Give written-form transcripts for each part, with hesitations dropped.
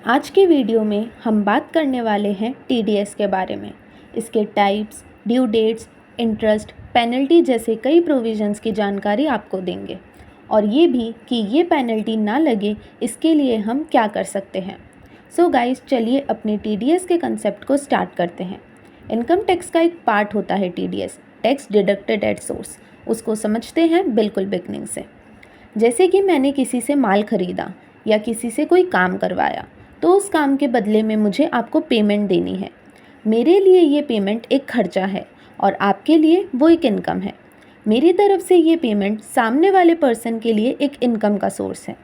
आज के वीडियो में हम बात करने वाले हैं टीडीएस के बारे में। इसके types, due dates, interest, penalty जैसे कई प्रोविजंस की जानकारी आपको देंगे और ये भी कि ये पेनल्टी ना लगे इसके लिए हम क्या कर सकते हैं। सो गाइस, चलिए अपने टीडीएस के कंसेप्ट को स्टार्ट करते हैं। इनकम टैक्स का एक पार्ट होता है TDS, tax deducted at source. उसको समझते हैं बिल्कुल बिगनिंग से। जैसे कि मैंने किसी से माल खरीदा या किसी से कोई काम करवाया, तो उस काम के बदले में मुझे आपको पेमेंट देनी है। मेरे लिए ये पेमेंट एक खर्चा है और आपके लिए वो एक इनकम है। मेरी तरफ से ये पेमेंट सामने वाले पर्सन के लिए एक इनकम का सोर्स है।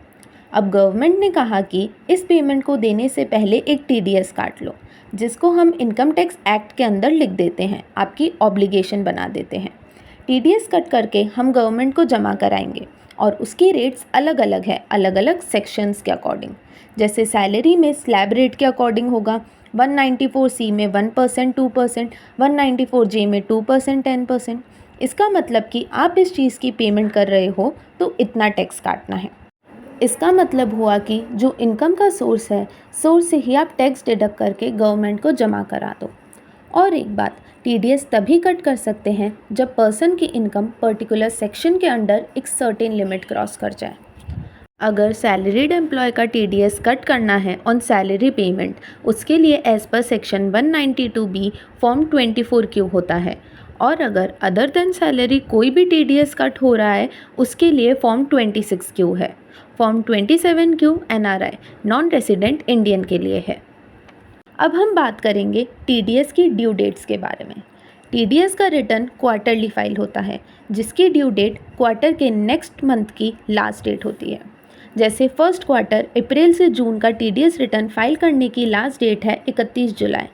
अब गवर्नमेंट ने कहा कि इस पेमेंट को देने से पहले एक टीडीएस काट लो, जिसको हम इनकम टैक्स एक्ट के अंदर लिख देते हैं, आपकी ऑब्लिगेशन बना देते हैं। टीडीएस कट करके हम गवर्नमेंट को जमा कराएंगे और उसकी रेट्स अलग अलग है, अलग अलग सेक्शंस के अकॉर्डिंग। जैसे सैलरी में स्लैब रेट के अकॉर्डिंग होगा, 194C में 1% 2%, 194J में 2% 10%। इसका मतलब कि आप इस चीज़ की पेमेंट कर रहे हो तो इतना टैक्स काटना है। इसका मतलब हुआ कि जो इनकम का सोर्स है, सोर्स से ही आप टैक्स डिडक्ट करके गवर्नमेंट को जमा करा दो। और एक बात, टीडीएस तभी कट कर सकते हैं जब पर्सन की इनकम पर्टिकुलर सेक्शन के अंडर एक सर्टेन लिमिट क्रॉस कर जाए। अगर सैलरीड एम्प्लॉय का टीडीएस कट करना है ऑन सैलरी पेमेंट, उसके लिए as per section 192B form 24Q होता है। और अगर अदर देन सैलरी कोई भी टीडीएस कट हो रहा है, उसके लिए फॉर्म 26Q है। Form 27Q NRI non resident Indian के लिए है। अब हम बात करेंगे टीडीएस की ड्यू डेट्स के बारे में। टीडीएस का रिटर्न क्वार्टरली फाइल होता है, जिसकी ड्यू डेट क्वार्टर के नेक्स्ट मंथ की लास्ट डेट होती है। जैसे फर्स्ट क्वार्टर अप्रैल से जून का टीडीएस रिटर्न फाइल करने की लास्ट डेट है 31 जुलाई।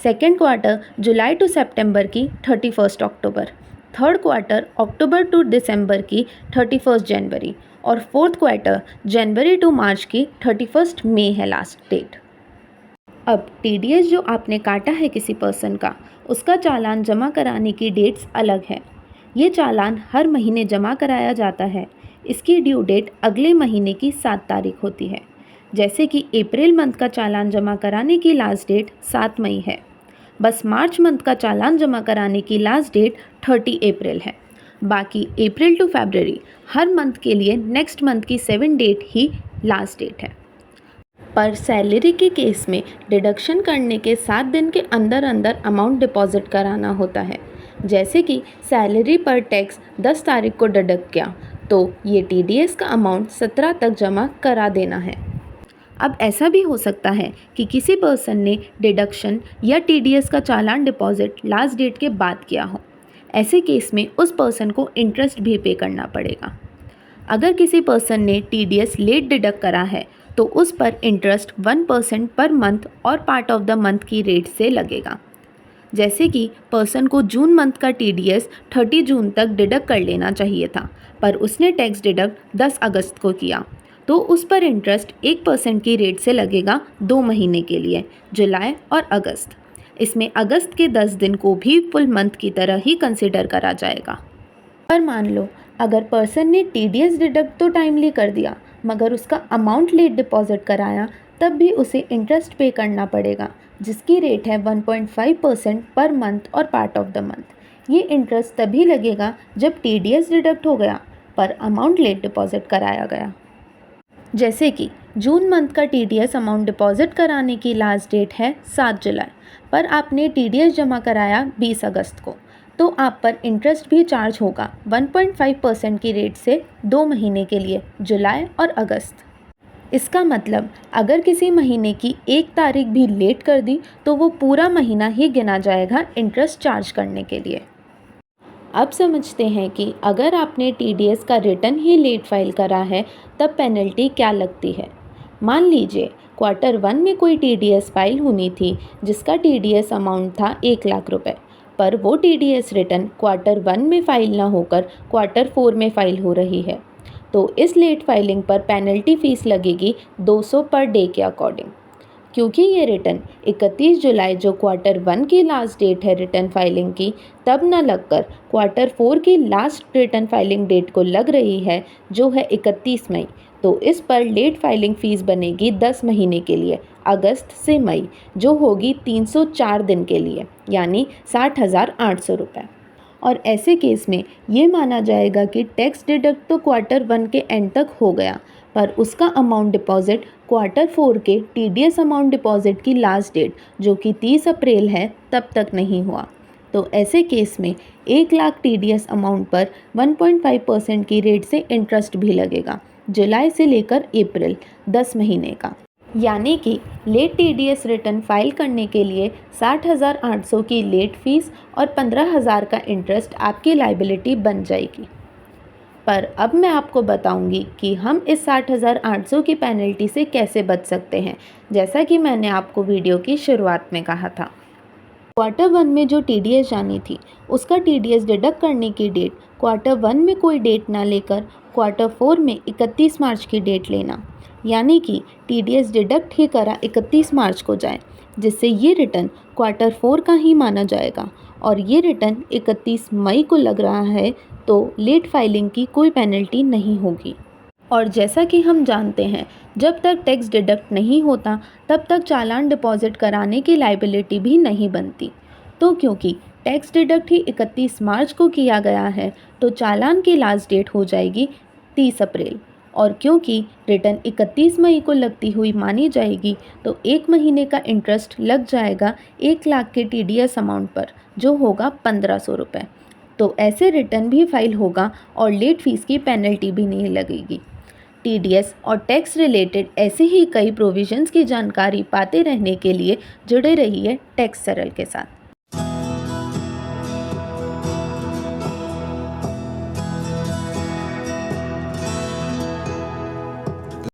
सेकेंड क्वार्टर जुलाई टू सितंबर की 31 अक्टूबर। थर्ड क्वार्टर अक्टूबर टू दिसंबर की 31 जनवरी और फोर्थ क्वार्टर जनवरी टू मार्च की 31 मई है लास्ट डेट। अब टीडीएस जो आपने काटा है किसी पर्सन का, उसका चालान जमा कराने की डेट्स अलग है। ये चालान हर महीने जमा कराया जाता है। इसकी ड्यू डेट अगले महीने की 7 तारीख होती है। जैसे कि अप्रैल मंथ का चालान जमा कराने की लास्ट डेट 7 मई है। बस मार्च मंथ का चालान जमा कराने की लास्ट डेट 30 अप्रैल है। बाकी अप्रैल टू फरवरी हर मंथ के लिए नेक्स्ट मंथ की 7 डेट ही लास्ट डेट है। पर सैलरी के केस में डिडक्शन करने के 7 दिन के अंदर अंदर अमाउंट डिपॉजिट कराना होता है। जैसे कि सैलरी पर टैक्स 10 तारीख को डिडक्ट किया, तो ये टीडीएस का अमाउंट 17 तक जमा करा देना है। अब ऐसा भी हो सकता है कि किसी पर्सन ने डिडक्शन या टीडीएस का चालान डिपॉजिट लास्ट डेट के बाद किया हो। ऐसे केस में उस पर्सन को इंटरेस्ट भी पे करना पड़ेगा। अगर किसी पर्सन ने टीडीएस लेट डिडक्ट करा है, तो उस पर इंटरेस्ट 1% पर मंथ और पार्ट ऑफ द मंथ की रेट से लगेगा। जैसे कि पर्सन को जून मंथ का टीडीएस 30 जून तक डिडक्ट कर लेना चाहिए था, पर उसने टैक्स डिडक्ट 10 अगस्त को किया, तो उस पर इंटरेस्ट 1% की रेट से लगेगा 2 महीने के लिए, जुलाई और अगस्त। इसमें अगस्त के 10 दिन को भी फुल मंथ की तरह ही कंसिडर करा जाएगा। पर मान लो अगर पर्सन ने टीडीएस डिडक्ट तो टाइमली कर दिया, मगर उसका अमाउंट लेट डिपॉजिट कराया, तब भी उसे इंटरेस्ट पे करना पड़ेगा, जिसकी रेट है 1.5% पर मंथ और पार्ट ऑफ द मंथ। ये इंटरेस्ट तभी लगेगा जब टीडीएस डिडक्ट हो गया पर अमाउंट लेट डिपॉजिट कराया गया। जैसे कि जून मंथ का टीडीएस अमाउंट डिपॉजिट कराने की लास्ट डेट है 7 जुलाई, पर आपने टीडीएस जमा कराया 20 अगस्त को, तो आप पर इंटरेस्ट भी चार्ज होगा 1.5% की रेट से 2 महीने के लिए, जुलाई और अगस्त। इसका मतलब अगर किसी महीने की 1 तारीख भी लेट कर दी, तो वो पूरा महीना ही गिना जाएगा इंटरेस्ट चार्ज करने के लिए। अब समझते हैं कि अगर आपने टीडीएस का रिटर्न ही लेट फाइल करा है, तब पेनल्टी क्या लगती है। मान लीजिए क्वार्टर 1 में कोई टीडीएस फाइल होनी थी, जिसका टीडीएस अमाउंट था 1 लाख रुपए, पर वो टीडीएस रिटर्न क्वार्टर 1 में फाइल ना होकर क्वार्टर 4 में फाइल हो रही है, तो इस लेट फाइलिंग पर पेनल्टी फ़ीस लगेगी 200 पर डे के अकॉर्डिंग। क्योंकि ये रिटर्न 31 जुलाई जो क्वार्टर 1 की लास्ट डेट है रिटर्न फाइलिंग की, तब न लगकर क्वार्टर 4 की लास्ट रिटर्न फाइलिंग डेट को लग रही है, जो है 31 मई। तो इस पर लेट फाइलिंग फ़ीस बनेगी 10 महीने के लिए, अगस्त से मई, जो होगी 304 दिन के लिए, यानी 60,800 रुपये। और ऐसे केस में ये माना जाएगा कि टैक्स डिडक्ट तो क्वार्टर 1 के एंड तक हो गया, पर उसका अमाउंट डिपॉजिट क्वार्टर 4 के TDS अमाउंट डिपॉजिट की लास्ट डेट, जो कि 30 अप्रैल है, तब तक नहीं हुआ। तो ऐसे केस में 1 लाख TDS अमाउंट पर 1.5% की रेट से इंटरेस्ट भी लगेगा, जुलाई से लेकर अप्रैल, 10 महीने का। यानी कि लेट TDS रिटर्न फाइल करने के लिए 60,800 की लेट फीस और 15,000 का इंटरेस्ट आपकी लाइबिलिटी बन जाएगी। पर अब मैं आपको बताऊंगी कि हम इस 60,800 की पेनल्टी से कैसे बच सकते हैं, जैसा कि मैंने आपको वीडियो की शुरुआत में कहा था। क्वार्टर 1 में जो TDS जानी थी, उसका TDS डिडक्ट करने की डेट क्वार्टर 1 में कोई डेट ना लेकर क्वार्टर 4 में 31 मार्च की डेट लेना, यानी कि TDS डिडक्ट ही करा 31 मार्च को जाए, जिससे ये रिटर्न क्वार्टर 4 का ही माना जाएगा। और ये रिटर्न 31 मई को लग रहा है, तो लेट फाइलिंग की कोई पेनल्टी नहीं होगी। और जैसा कि हम जानते हैं, जब तक टैक्स डिडक्ट नहीं होता, तब तक चालान डिपॉजिट कराने की लाइबिलिटी भी नहीं बनती। तो क्योंकि टैक्स डिडक्ट ही 31 मार्च को किया गया है, तो चालान की लास्ट डेट हो जाएगी 30 अप्रैल। और क्योंकि रिटर्न 31 मई को लगती हुई मानी जाएगी, तो 1 महीने का इंटरेस्ट लग जाएगा 1 लाख के TDS अमाउंट पर, जो होगा 1,500 रुपये। तो ऐसे रिटर्न भी फाइल होगा और लेट फीस की पेनल्टी भी नहीं लगेगी। TDS और टैक्स रिलेटेड ऐसे ही कई प्रोविजंस की जानकारी पाते रहने के लिए जुड़े रहिए टैक्स सरल के साथ।